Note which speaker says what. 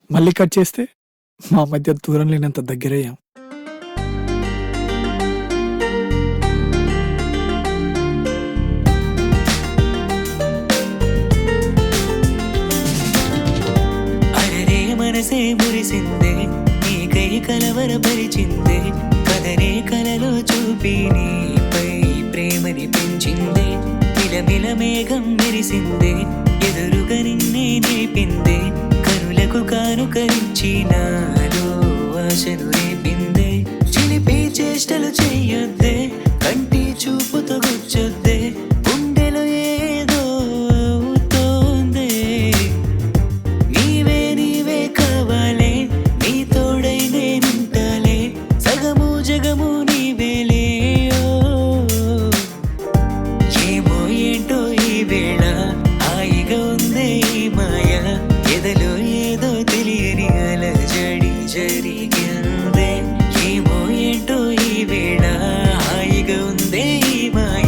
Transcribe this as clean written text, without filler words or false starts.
Speaker 1: మళ్ళీ కట్ చేస్తే మా మధ్య దూరం లేనంత దగ్గరయ్యాం.
Speaker 2: అరరే మనసే మురిసిందే నీకై కలవరపరిచిందే కదరే కలలో చూపి నీపై ప్రేమని పెంచిందే మిలమిల మేఘం మెరిసిందే ఎదురుగా నిన్నే నిలిపిందే కనులకు కానుకరించి నాలో ఆశను రేపిందే చిలిపి చేష్టలు చెయ్యొద్దే కంటి చూపుతో గుచ్చొద్దే గుండెలో ఏదో అవుతోందే నీవే నీవే కావాలే నీ తోడై నేనుంటాలే సగము జగము నీవేలే ఏమో ఏంటో ఈ వేళ హాయిగా ఉందే ఈ మాయ ఎదలో ఏదో తెలియని అలజడి జరిగిందే ఏమో ఏంటో ఈ వేళ హాయిగా ఉందే ఈ మాయ